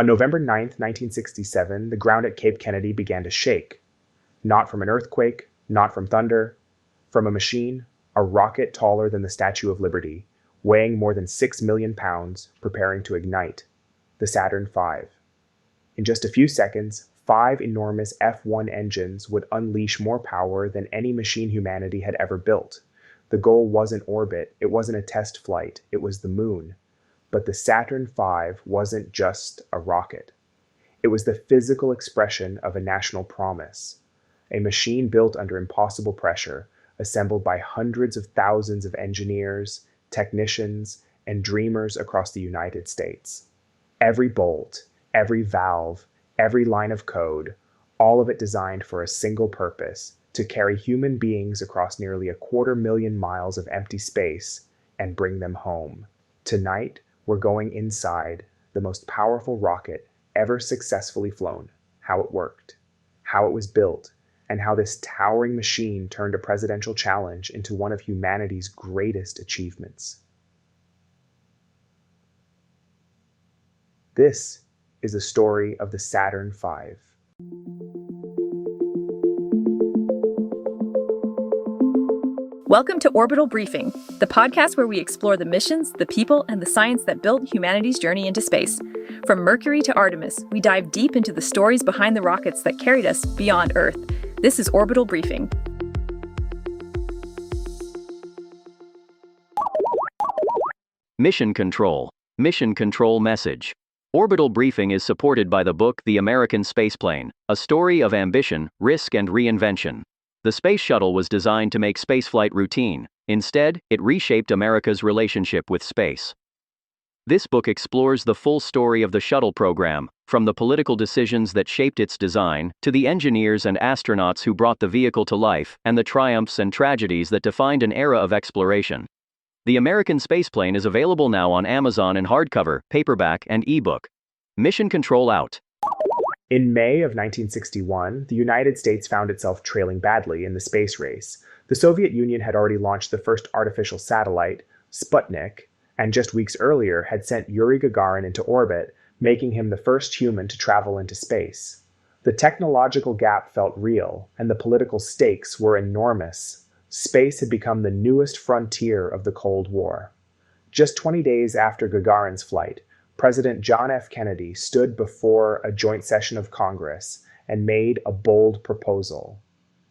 On November 9, 1967, the ground at Cape Kennedy began to shake. Not from an earthquake, not from thunder, from a machine, a rocket taller than the Statue of Liberty, weighing more than 6 million pounds, preparing to ignite, the Saturn V. In just a few seconds, 5 enormous F-1 engines would unleash more power than any machine humanity had ever built. The goal wasn't orbit, it wasn't a test flight, it was the moon. But the Saturn V wasn't just a rocket. It was the physical expression of a national promise, a machine built under impossible pressure, assembled by hundreds of thousands of engineers, technicians, and dreamers across the United States. Every bolt, every valve, every line of code, all of it designed for a single purpose, to carry human beings across nearly 250,000 miles of empty space and bring them home. Tonight, we're going inside the most powerful rocket ever successfully flown, how it worked, how it was built, and how this towering machine turned a presidential challenge into one of humanity's greatest achievements. This is the story of the Saturn V. Welcome to Orbital Briefing, the podcast where we explore the missions, the people, and the science that built humanity's journey into space. From Mercury to Artemis, we dive deep into the stories behind the rockets that carried us beyond Earth. This is Orbital Briefing. Mission Control. Mission Control Message. Orbital Briefing is supported by the book The American Spaceplane, a story of ambition, risk, and reinvention. The space shuttle was designed to make spaceflight routine. Instead, it reshaped America's relationship with space. This book explores the full story of the shuttle program, from the political decisions that shaped its design, to the engineers and astronauts who brought the vehicle to life, and the triumphs and tragedies that defined an era of exploration. The American Spaceplane is available now on Amazon in hardcover, paperback, and ebook. Mission Control out. In May of 1961, the United States found itself trailing badly in the space race. The Soviet Union had already launched the first artificial satellite, Sputnik, and just weeks earlier had sent Yuri Gagarin into orbit, making him the first human to travel into space. The technological gap felt real, and the political stakes were enormous. Space had become the newest frontier of the Cold War. Just 20 days after Gagarin's flight, President John F. Kennedy stood before a joint session of Congress and made a bold proposal.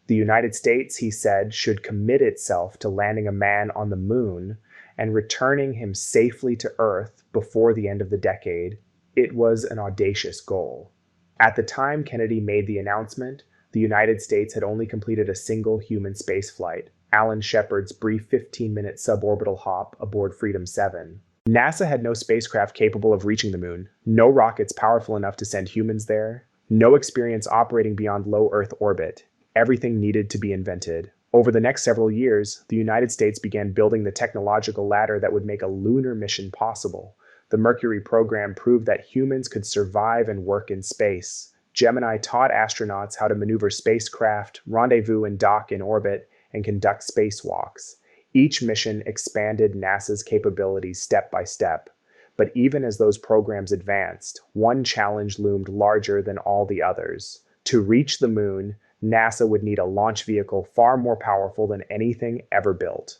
The United States, he said, should commit itself to landing a man on the moon and returning him safely to Earth before the end of the decade. It was an audacious goal. At the time Kennedy made the announcement, the United States had only completed a single human spaceflight, Alan Shepard's brief 15-minute suborbital hop aboard Freedom 7. NASA had no spacecraft capable of reaching the moon, no rockets powerful enough to send humans there, no experience operating beyond low Earth orbit. Everything needed to be invented. Over the next several years, the United States began building the technological ladder that would make a lunar mission possible. The Mercury program proved that humans could survive and work in space. Gemini taught astronauts how to maneuver spacecraft, rendezvous and dock in orbit, and conduct spacewalks. Each mission expanded NASA's capabilities step by step. But even as those programs advanced, one challenge loomed larger than all the others. To reach the moon, NASA would need a launch vehicle far more powerful than anything ever built.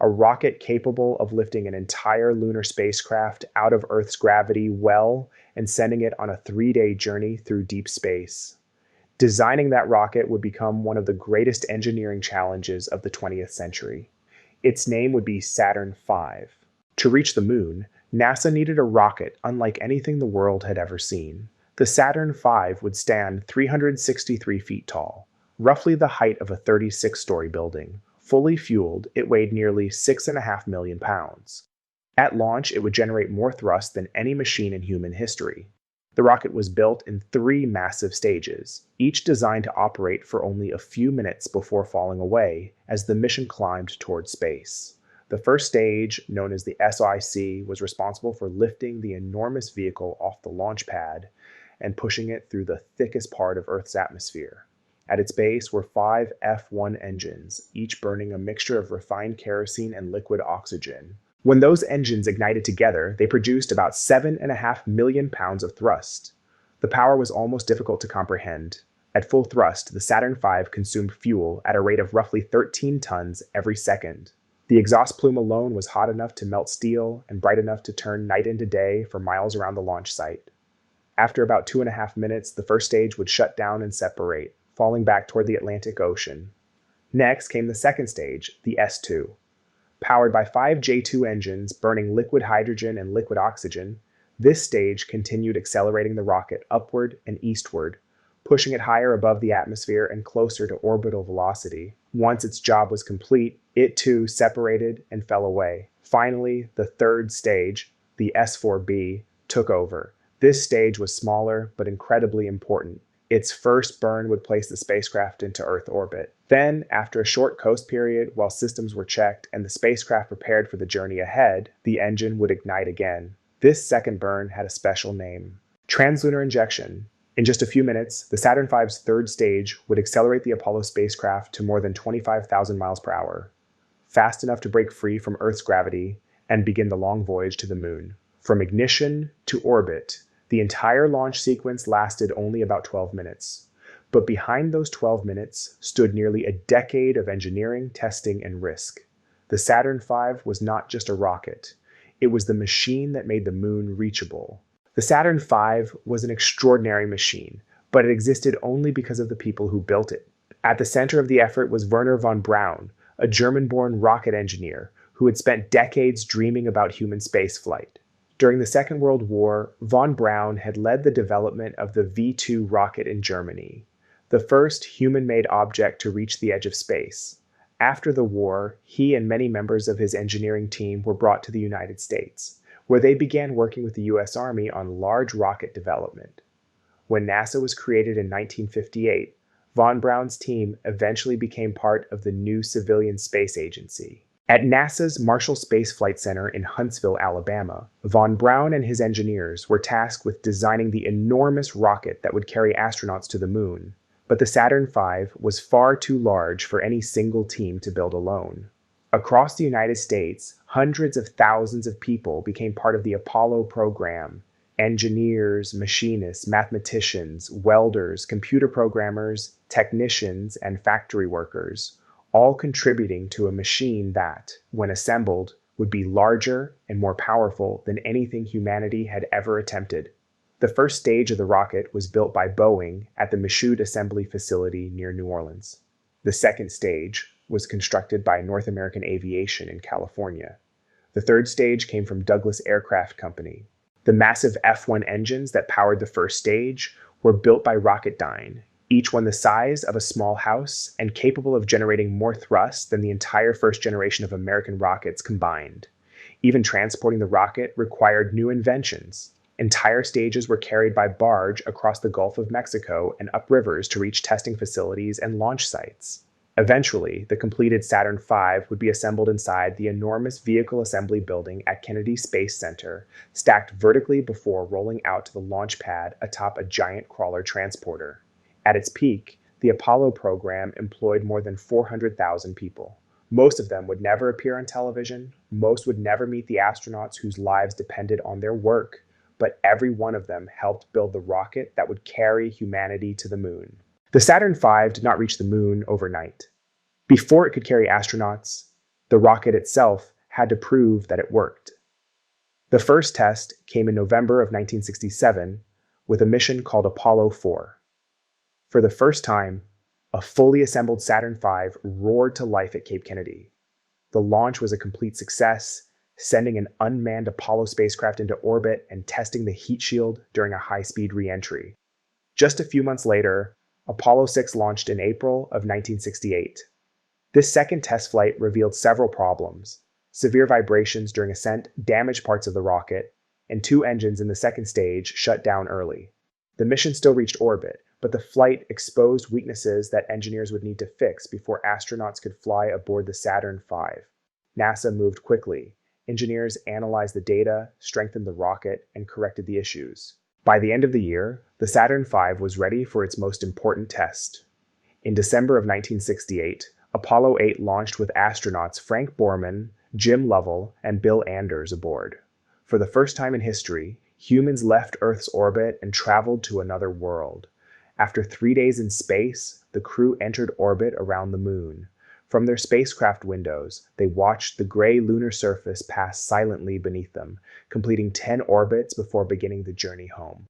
A rocket capable of lifting an entire lunar spacecraft out of Earth's gravity well and sending it on a 3-day journey through deep space. Designing that rocket would become one of the greatest engineering challenges of the 20th century. Its name would be Saturn V. To reach the moon, NASA needed a rocket unlike anything the world had ever seen. The Saturn V would stand 363 feet tall, roughly the height of a 36-story building. Fully fueled, it weighed nearly 6.5 million pounds. At launch, it would generate more thrust than any machine in human history. The rocket was built in 3 massive stages, each designed to operate for only a few minutes before falling away as the mission climbed toward space. The first stage, known as the SIC, was responsible for lifting the enormous vehicle off the launch pad and pushing it through the thickest part of Earth's atmosphere. At its base were 5 F-1 engines, each burning a mixture of refined kerosene and liquid oxygen. When those engines ignited together, they produced about 7.5 million pounds of thrust. The power was almost difficult to comprehend. At full thrust, the Saturn V consumed fuel at a rate of roughly 13 tons every second. The exhaust plume alone was hot enough to melt steel and bright enough to turn night into day for miles around the launch site. After about 2.5 minutes, the first stage would shut down and separate, falling back toward the Atlantic Ocean. Next came the second stage, the S2. Powered by 5 J2 engines burning liquid hydrogen and liquid oxygen, this stage continued accelerating the rocket upward and eastward, pushing it higher above the atmosphere and closer to orbital velocity. Once its job was complete, it too separated and fell away. Finally, the third stage, the S4B, took over. This stage was smaller but incredibly important. Its first burn would place the spacecraft into Earth orbit. Then, after a short coast period while systems were checked and the spacecraft prepared for the journey ahead, the engine would ignite again. This second burn had a special name: translunar injection. In just a few minutes, the Saturn V's third stage would accelerate the Apollo spacecraft to more than 25,000 miles per hour, fast enough to break free from Earth's gravity and begin the long voyage to the moon. From ignition to orbit, the entire launch sequence lasted only about 12 minutes. But behind those 12 minutes stood nearly a decade of engineering, testing, and risk. The Saturn V was not just a rocket. It was the machine that made the moon reachable. The Saturn V was an extraordinary machine, but it existed only because of the people who built it. At the center of the effort was Wernher von Braun, a German-born rocket engineer who had spent decades dreaming about human spaceflight. During the Second World War, von Braun had led the development of the V2 rocket in Germany, the first human-made object to reach the edge of space. After the war, he and many members of his engineering team were brought to the United States, where they began working with the US Army on large rocket development. When NASA was created in 1958, von Braun's team eventually became part of the new civilian space agency. At NASA's Marshall Space Flight Center in Huntsville, Alabama, von Braun and his engineers were tasked with designing the enormous rocket that would carry astronauts to the moon. But the Saturn V was far too large for any single team to build alone. Across the United States, hundreds of thousands of people became part of the Apollo program: engineers, machinists, mathematicians, welders, computer programmers, technicians, and factory workers, all contributing to a machine that, when assembled, would be larger and more powerful than anything humanity had ever attempted. The first stage of the rocket was built by Boeing at the Michoud Assembly Facility near New Orleans. The second stage was constructed by North American Aviation in California. The third stage came from Douglas Aircraft Company. The massive F-1 engines that powered the first stage were built by Rocketdyne, each one the size of a small house and capable of generating more thrust than the entire first generation of American rockets combined. Even transporting the rocket required new inventions. Entire stages were carried by barge across the Gulf of Mexico and up rivers to reach testing facilities and launch sites. Eventually, the completed Saturn V would be assembled inside the enormous vehicle assembly building at Kennedy Space Center, stacked vertically before rolling out to the launch pad atop a giant crawler transporter. At its peak, the Apollo program employed more than 400,000 people. Most of them would never appear on television, most would never meet the astronauts whose lives depended on their work, but every one of them helped build the rocket that would carry humanity to the moon. The Saturn V did not reach the moon overnight. Before it could carry astronauts, the rocket itself had to prove that it worked. The first test came in November of 1967 with a mission called Apollo 4. For the first time, a fully assembled Saturn V roared to life at Cape Kennedy. The launch was a complete success, sending an unmanned Apollo spacecraft into orbit and testing the heat shield during a high-speed re-entry. Just a few months later, Apollo 6 launched in April of 1968. This second test flight revealed several problems. Severe vibrations during ascent damaged parts of the rocket, and 2 engines in the second stage shut down early. The mission still reached orbit, but the flight exposed weaknesses that engineers would need to fix before astronauts could fly aboard the Saturn V. NASA moved quickly. Engineers analyzed the data, strengthened the rocket, and corrected the issues. By the end of the year, the Saturn V was ready for its most important test. In December of 1968, Apollo 8 launched with astronauts Frank Borman, Jim Lovell and Bill Anders aboard. For the first time in history, humans left Earth's orbit and traveled to another world. After 3 days in space, the crew entered orbit around the moon. From their spacecraft windows, they watched the gray lunar surface pass silently beneath them, completing 10 orbits before beginning the journey home.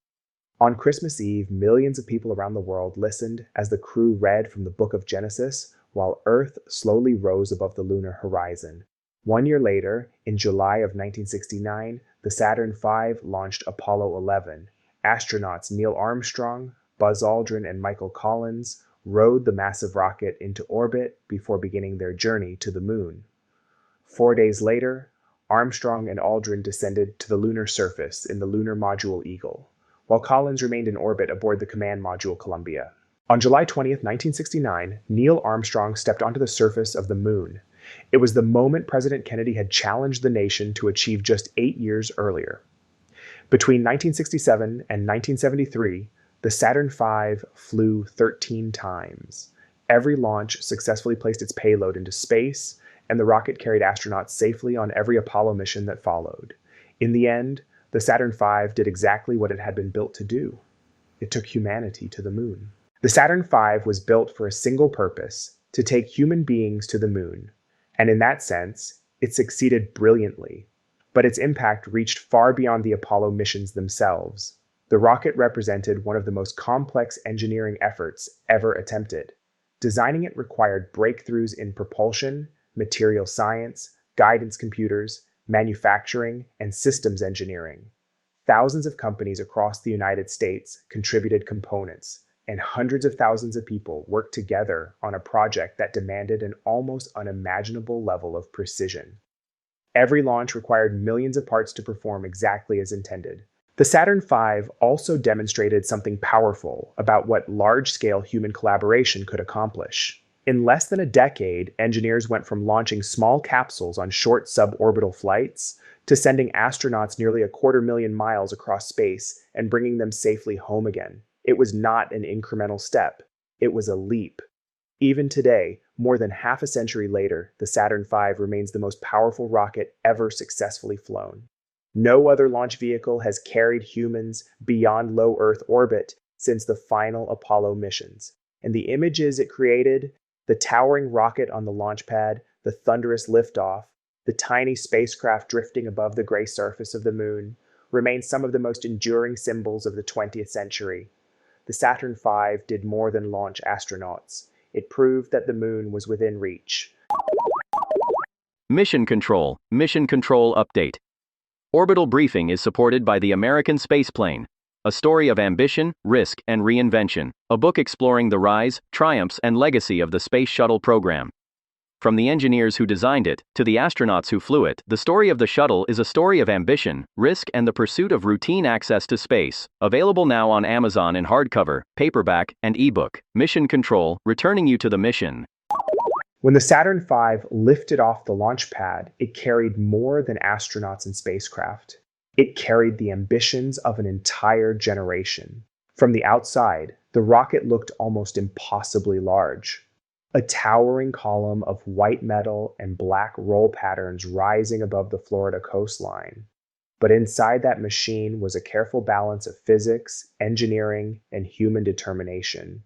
On Christmas Eve, millions of people around the world listened as the crew read from the book of Genesis while Earth slowly rose above the lunar horizon. 1 year later, in July of 1969, the Saturn V launched Apollo 11. Astronauts Neil Armstrong, Buzz Aldrin, and Michael Collins rode the massive rocket into orbit before beginning their journey to the moon. 4 days later, Armstrong and Aldrin descended to the lunar surface in the lunar module Eagle, while Collins remained in orbit aboard the command module Columbia. On July 20th, 1969, Neil Armstrong stepped onto the surface of the moon. It was the moment President Kennedy had challenged the nation to achieve just 8 years earlier. Between 1967 and 1973, the Saturn V flew 13 times. Every launch successfully placed its payload into space, and the rocket carried astronauts safely on every Apollo mission that followed. In the end, the Saturn V did exactly what it had been built to do. It took humanity to the moon. The Saturn V was built for a single purpose, to take human beings to the moon. And in that sense, it succeeded brilliantly. But its impact reached far beyond the Apollo missions themselves. The rocket represented one of the most complex engineering efforts ever attempted. Designing it required breakthroughs in propulsion, material science, guidance computers, manufacturing, and systems engineering. Thousands of companies across the United States contributed components, and hundreds of thousands of people worked together on a project that demanded an almost unimaginable level of precision. Every launch required millions of parts to perform exactly as intended. The Saturn V also demonstrated something powerful about what large-scale human collaboration could accomplish. In less than a decade, engineers went from launching small capsules on short suborbital flights to sending astronauts nearly 250,000 miles across space and bringing them safely home again. It was not an incremental step. It was a leap. Even today, more than half a century later, the Saturn V remains the most powerful rocket ever successfully flown. No other launch vehicle has carried humans beyond low Earth orbit since the final Apollo missions. And the images it created, the towering rocket on the launch pad, the thunderous liftoff, the tiny spacecraft drifting above the gray surface of the moon, remain some of the most enduring symbols of the 20th century. The Saturn V did more than launch astronauts. It proved that the moon was within reach. Mission Control Update. Orbital Briefing is supported by the American Spaceplane, a story of ambition, risk, and reinvention, a book exploring the rise, triumphs, and legacy of the Space Shuttle program. From the engineers who designed it to the astronauts who flew it, the story of the shuttle is a story of ambition, risk, and the pursuit of routine access to space. Available now on Amazon in hardcover, paperback, and ebook. Mission Control, returning you to the mission. When the Saturn V lifted off the launch pad, it carried more than astronauts and spacecraft. It carried the ambitions of an entire generation. From the outside, the rocket looked almost impossibly large. A towering column of white metal and black roll patterns rising above the Florida coastline. But inside that machine was a careful balance of physics, engineering, and human determination.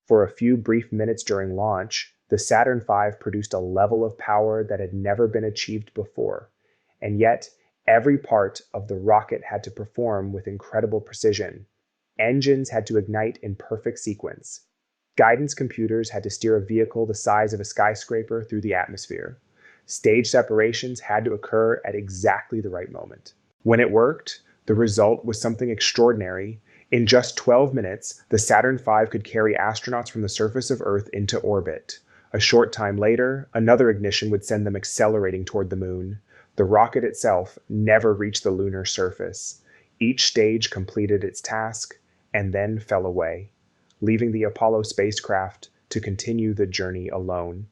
For a few brief minutes during launch, the Saturn V produced a level of power that had never been achieved before, and yet every part of the rocket had to perform with incredible precision. Engines had to ignite in perfect sequence. Guidance computers had to steer a vehicle the size of a skyscraper through the atmosphere. Stage separations had to occur at exactly the right moment. When it worked, the result was something extraordinary. In just 12 minutes, the Saturn V could carry astronauts from the surface of Earth into orbit. A short time later, another ignition would send them accelerating toward the moon. The rocket itself never reached the lunar surface. Each stage completed its task and then fell away, leaving the Apollo spacecraft to continue the journey alone.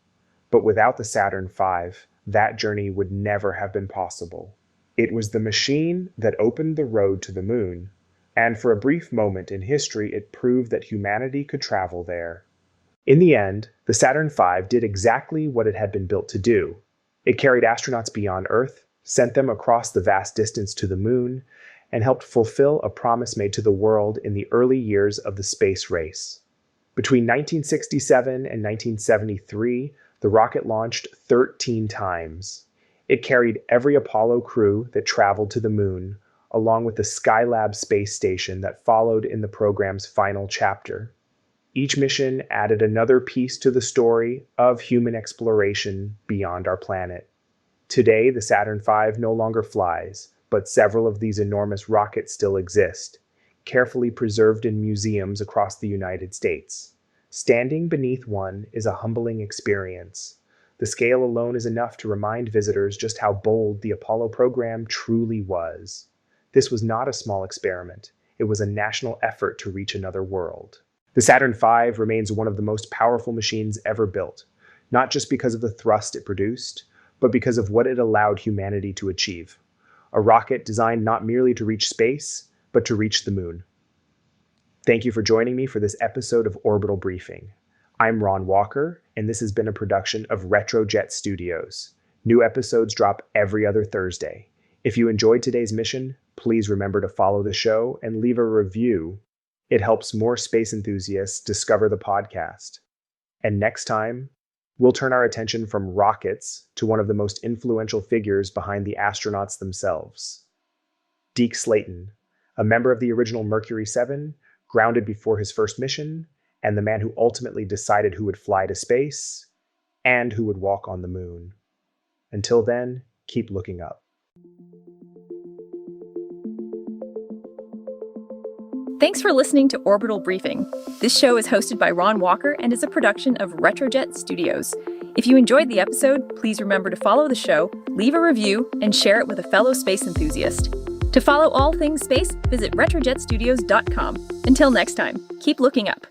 But without the Saturn V, that journey would never have been possible. It was the machine that opened the road to the moon, and for a brief moment in history it proved that humanity could travel there. In the end, the Saturn V did exactly what it had been built to do. It carried astronauts beyond Earth, sent them across the vast distance to the Moon, and helped fulfill a promise made to the world in the early years of the space race. Between 1967 and 1973, the rocket launched 13 times. It carried every Apollo crew that traveled to the Moon, along with the Skylab space station that followed in the program's final chapter. Each mission added another piece to the story of human exploration beyond our planet. Today, the Saturn V no longer flies, but several of these enormous rockets still exist, carefully preserved in museums across the United States. Standing beneath one is a humbling experience. The scale alone is enough to remind visitors just how bold the Apollo program truly was. This was not a small experiment. It was a national effort to reach another world. The Saturn V remains one of the most powerful machines ever built, not just because of the thrust it produced, but because of what it allowed humanity to achieve. A rocket designed not merely to reach space, but to reach the Moon. Thank you for joining me for this episode of Orbital Briefing. I'm Ron Walker, and this has been a production of Retrojet Studios. New episodes drop every other Thursday. If you enjoyed today's mission, please remember to follow the show and leave a review. It helps more space enthusiasts discover the podcast. And next time, we'll turn our attention from rockets to one of the most influential figures behind the astronauts themselves. Deke Slayton, a member of the original Mercury 7, grounded before his first mission, and the man who ultimately decided who would fly to space and who would walk on the Moon. Until then, keep looking up. Thanks for listening to Orbital Briefing. This show is hosted by Ron Walker and is a production of Retrojet Studios. If you enjoyed the episode, please remember to follow the show, leave a review, and share it with a fellow space enthusiast. To follow all things space, visit retrojetstudios.com. Until next time, keep looking up.